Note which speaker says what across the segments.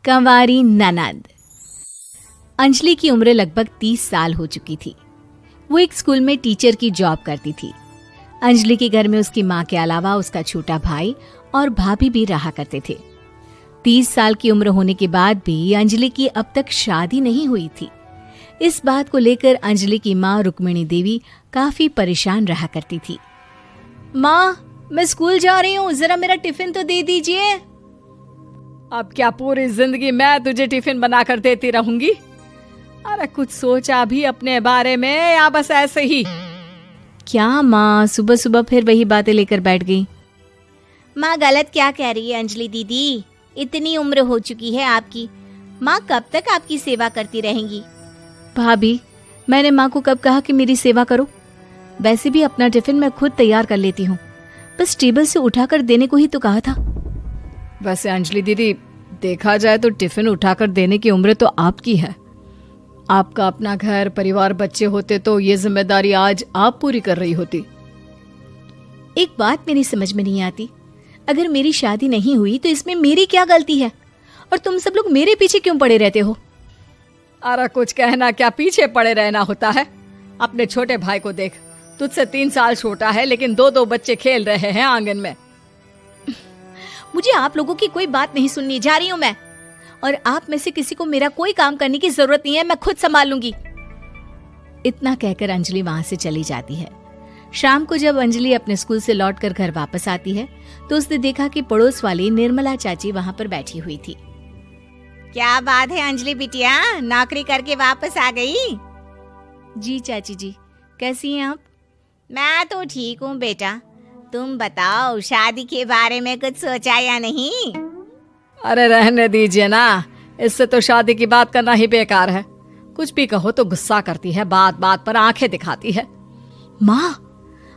Speaker 1: कंवारी ननद। अंजलि की उम्र लगभग 30 साल हो चुकी थी। वो एक स्कूल में टीचर की जॉब करती थी। अंजलि के घर में उसकी माँ के अलावा उसका छोटा भाई और भाभी भी रहा करते थे। 30 साल की उम्र होने के बाद भी अंजलि की अब तक शादी नहीं हुई थी। इस बात को लेकर अंजलि की माँ रुक्मिणी देवी काफी परेशान रहा करती थी। माँ, मैं स्कूल जा रही हूँ, जरा मेरा टिफिन तो दे दीजिए।
Speaker 2: अब क्या पूरी जिंदगी मैं तुझे टिफिन बनाकर देती रहूंगी? अरे कुछ सोचा भी अपने बारे में या बस ऐसे ही?
Speaker 1: क्या माँ, सुबह सुबह फिर वही बातें लेकर बैठ गई। माँ गलत क्या कह रही है अंजलि दीदी? इतनी उम्र हो चुकी है आपकी, माँ कब तक आपकी सेवा करती रहेंगी? भाभी, मैंने माँ को कब कहा कि मेरी सेवा करो? वैसे भी अपना टिफिन मैं खुद तैयार कर लेती हूँ, बस टेबल से उठाकर देने को ही तो कहा था।
Speaker 2: वैसे अंजलि दीदी, देखा जाए तो टिफिन उठाकर देने की उम्र तो आपकी है। आपका अपना घर परिवार बच्चे होते तो ये जिम्मेदारी आज आप पूरी कर रही होती।
Speaker 1: एक बात मेरी समझ में नहीं आती, अगर मेरी शादी नहीं हुई तो इसमें मेरी क्या गलती है और तुम सब लोग मेरे पीछे क्यों पड़े रहते हो?
Speaker 2: अरे कुछ कहना क्या पीछे पड़े रहना होता है? अपने छोटे भाई को देख, तुझसे 3 साल छोटा है लेकिन 2 बच्चे खेल रहे हैं आंगन में।
Speaker 1: मुझे आप लोगों की कोई बात नहीं सुननी, जा रही हूँ मैं। और आप में से किसी को मेरा कोई काम करने की जरूरत नहीं है, मैं खुद संभाल लूंगी। इतना कहकर अंजलि वहां से चली जाती है। शाम को जब अंजलि अपने स्कूल से लौटकर घर वापस आती है तो उसने देखा कि पड़ोस वाली निर्मला चाची वहां पर बैठी हुई थी।
Speaker 3: क्या बात है अंजलि बिटिया, नौकरी करके वापस आ गई?
Speaker 1: जी चाची जी, कैसी हैं आप?
Speaker 3: मैं तो ठीक हूँ बेटा, तुम बताओ शादी के बारे में कुछ सोचा या नहीं?
Speaker 2: अरे रहने दीजिए ना, इससे तो शादी की बात करना ही बेकार है। कुछ भी कहो तो गुस्सा करती है, बात बात पर आंखें दिखाती है।
Speaker 1: माँ,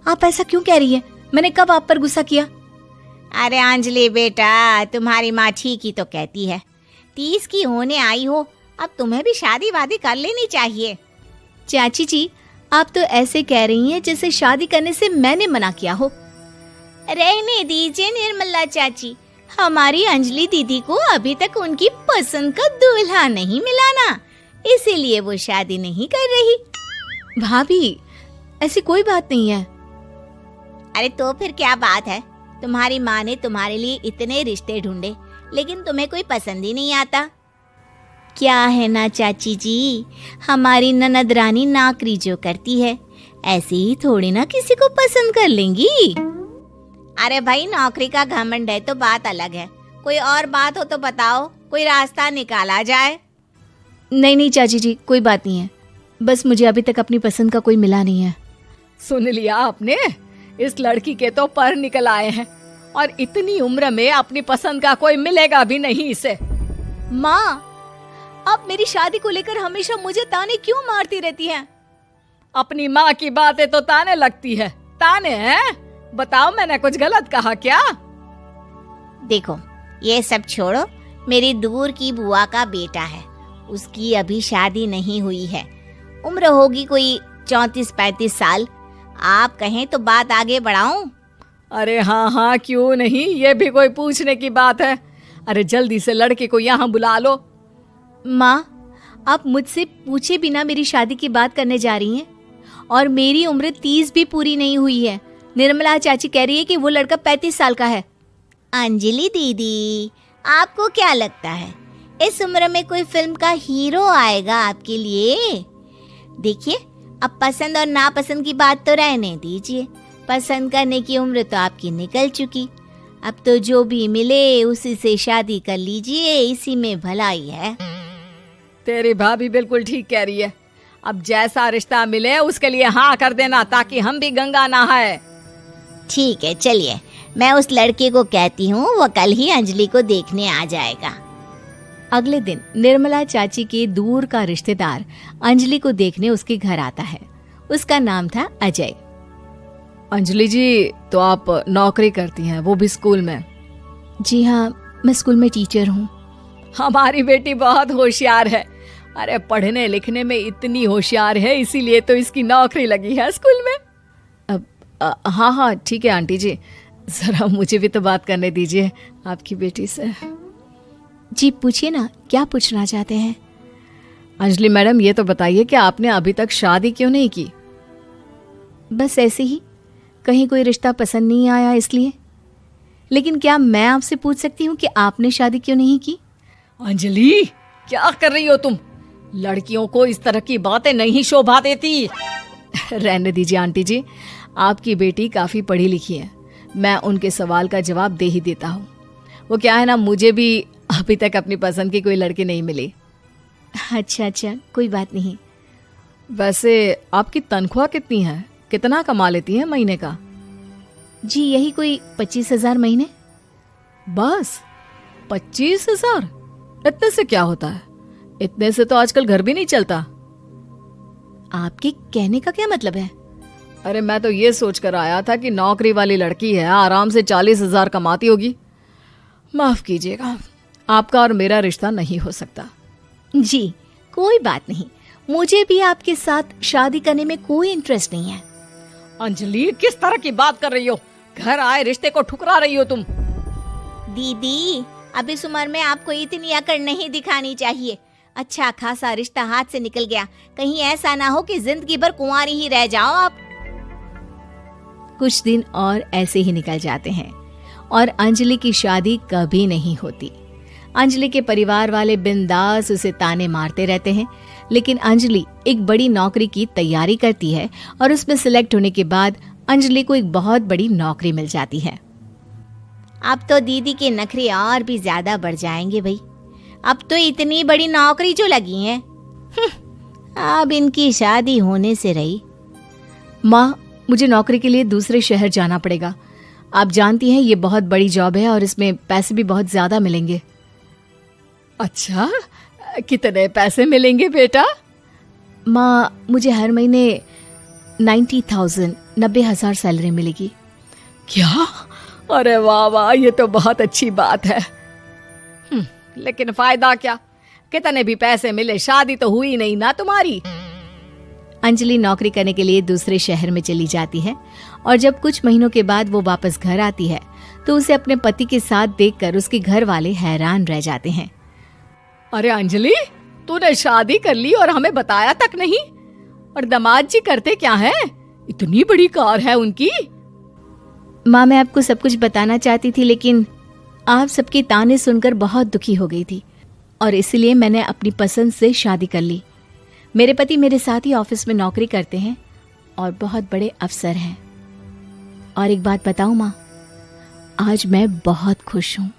Speaker 1: आप ऐसा क्यों कह रही है? मैंने कब आप पर गुस्सा किया?
Speaker 3: अरे अंजलि बेटा, तुम्हारी माँ ठीक ही तो कहती है। 30 की होने आई हो, अब तुम्हें भी शादी वादी कर लेनी चाहिए।
Speaker 1: चाची जी, आप तो ऐसे कह रही हैं जैसे शादी करने से मैंने मना किया हो।
Speaker 3: रहने दीजिए निर्मला चाची, हमारी अंजलि दीदी को अभी तक उनकी पसंद का दूल्हा नहीं मिला ना, इसीलिए वो शादी नहीं कर रही।
Speaker 1: भाभी, ऐसी कोई बात नहीं है।
Speaker 3: अरे तो फिर क्या बात है? तुम्हारी माँ ने तुम्हारे लिए इतने रिश्ते ढूंढे लेकिन तुम्हें कोई पसंद ही नहीं आता।
Speaker 1: क्या है ना चाची जी, हमारी ननद रानी नौकरी जो करती है, ऐसे ही थोड़ी ना किसी को पसंद कर लेंगी।
Speaker 3: अरे भाई, नौकरी का घमंड है तो बात अलग है, कोई और बात हो तो बताओ, कोई रास्ता निकाला जाए।
Speaker 1: नहीं नहीं चाची जी, कोई बात नहीं है, बस मुझे अभी तक अपनी पसंद का कोई मिला नहीं है।
Speaker 2: सुन लिया आपने? इस लड़की के तो पर निकल आए हैं और इतनी उम्र में अपनी पसंद का कोई मिलेगा भी नहीं इसे।
Speaker 1: माँ, आप मेरी शादी को लेकर हमेशा मुझे ताने क्यों मारती रहती हैं?
Speaker 2: अपनी माँ की बातें तो ताने लगती है। ताने हैं? बताओ, मैंने कुछ गलत कहा क्या?
Speaker 3: देखो, ये सब छोड़ो, मेरी दूर की बुआ का बेटा है, उसकी अभी शादी नहीं हुई है, उम्र होगी कोई 34-35 साल। आप कहें तो बात आगे बढ़ाऊं?
Speaker 2: अरे हाँ हाँ, क्यों नहीं, ये भी कोई पूछने की बात है। अरे जल्दी से लड़के को यहाँ बुला लो।
Speaker 1: माँ, आप मुझसे पूछे बिना मेरी शादी की बात करने जा रही हैं और मेरी उम्र 30 भी पूरी नहीं हुई है। निर्मला चाची कह रही है कि वो लड़का 35 साल का है।
Speaker 3: अंजलि दीदी, आपको क्या लगता है इस उम्र में कोई फिल्म का हीरो आएगा आपके लिए? देखिए, अब पसंद और नापसंद की बात तो रहने दीजिए, पसंद करने की उम्र तो आपकी निकल चुकी। अब तो जो भी मिले उसी से शादी कर लीजिए, इसी में भलाई है।
Speaker 2: तेरी भाभी बिल्कुल ठीक कह रही है। अब जैसा रिश्ता मिले उसके लिए हाँ कर देना, ताकि हम भी गंगा नहाए।
Speaker 3: ठीक है, चलिए मैं उस लड़के को कहती हूँ, वो कल ही अंजलि को देखने आ जाएगा।
Speaker 1: अगले दिन निर्मला चाची के दूर का रिश्तेदार अंजलि को देखने उसके घर आता है। उसका नाम था अजय।
Speaker 2: अंजलि जी, तो आप नौकरी करती हैं, वो भी स्कूल में?
Speaker 1: जी हाँ, मैं स्कूल में टीचर हूँ।
Speaker 2: हमारी बेटी बहुत होशियार है। अरे पढ़ने लिखने में इतनी होशियार है, इसीलिए तो इसकी नौकरी लगी है स्कूल में।
Speaker 1: हाँ हाँ ठीक है आंटी जी, जरा मुझे भी तो बात करने दीजिए आपकी बेटी से। जी पूछिए ना, क्या पूछना चाहते हैं?
Speaker 2: अंजलि मैडम, ये तो बताइए कि आपने अभी तक शादी क्यों नहीं की?
Speaker 1: बस ऐसे ही, कहीं कोई रिश्ता पसंद नहीं आया इसलिए। लेकिन क्या मैं आपसे पूछ सकती हूँ कि आपने शादी क्यों नहीं की?
Speaker 2: अंजलि, क्या कर रही हो तुम? लड़कियों को इस तरह की बातें नहीं शोभा देती। रहने दीजिए आंटी जी, आपकी बेटी काफी पढ़ी लिखी है, मैं उनके सवाल का जवाब दे ही देता हूँ। वो क्या है ना, मुझे भी अभी तक अपनी पसंद की कोई लड़की नहीं मिली।
Speaker 1: अच्छा, कोई बात नहीं।
Speaker 2: वैसे आपकी तनख्वाह कितनी है? कितना कमा लेती हैं महीने का?
Speaker 1: जी यही कोई 25,000 महीने।
Speaker 2: बस 25,000? इतने से क्या होता है? इतने से तो आजकल घर भी नहीं चलता।
Speaker 1: आपके कहने का क्या मतलब है?
Speaker 2: अरे मैं तो ये सोच कर आया था कि नौकरी वाली लड़की है, आराम से 40,000 कमाती होगी। माफ कीजिएगा, आपका और मेरा रिश्ता नहीं हो सकता।
Speaker 1: जी कोई बात नहीं, मुझे भी आपके साथ शादी करने में कोई इंटरेस्ट नहीं है।
Speaker 2: अंजलि, किस तरह की बात कर रही हो? घर आए रिश्ते को ठुकरा रही हो तुम।
Speaker 3: दीदी, अब इस उम्र में आपको इतनी अकड़ नहीं दिखानी चाहिए। अच्छा खासा रिश्ता हाथ से निकल गया, कहीं ऐसा ना हो कि जिंदगी भर कुंवारी ही रह जाओ आप।
Speaker 1: कुछ दिन और ऐसे ही निकल जाते हैं और अंजलि की शादी कभी नहीं होती। अंजलि के परिवार वाले बिंदास उसे ताने मारते रहते हैं, लेकिन अंजलि एक बड़ी नौकरी की तैयारी करती है और उसमें सिलेक्ट होने के बाद अंजलि को एक बहुत बड़ी नौकरी मिल जाती है।
Speaker 3: अब तो दीदी के नखरे और भी ज्यादा बढ़ जाएंगे भाई। अब तो इतनी बड़ी नौकरी जो लगी है, अब इनकी शादी होने से रही।
Speaker 1: माँ, मुझे नौकरी के लिए दूसरे शहर जाना पड़ेगा। आप जानती हैं ये बहुत बड़ी जॉब है और इसमें पैसे भी बहुत ज्यादा मिलेंगे।
Speaker 2: अच्छा, कितने पैसे मिलेंगे बेटा?
Speaker 1: माँ, मुझे हर महीने 90,000 सैलरी मिलेगी।
Speaker 2: क्या? अरे वाह वाह, ये तो बहुत अच्छी बात है। लेकिन फायदा क्या? कितने भी पैसे मिले, शादी तो हुई नहीं ना तुम्हारी।
Speaker 1: अंजलि नौकरी करने के लिए दूसरे शहर में चली जाती है और जब कुछ महीनों के बाद वो वापस घर आती है तो उसे अपने पति के साथ देखकर उसके घर वाले हैरान रह जाते हैं।
Speaker 2: अरे अंजलि, तूने शादी कर ली और हमें बताया तक नहीं। और दामाद जी करते क्या है? इतनी बड़ी कार है उनकी।
Speaker 1: माँ, मैं आपको सब कुछ बताना चाहती थी, लेकिन आप सबके ताने सुनकर बहुत दुखी हो गई थी और इसलिए मैंने अपनी पसंद से शादी कर ली। मेरे पति मेरे साथ ही ऑफिस में नौकरी करते हैं और बहुत बड़े अफसर हैं। और एक बात बताऊं माँ, आज मैं बहुत खुश हूँ।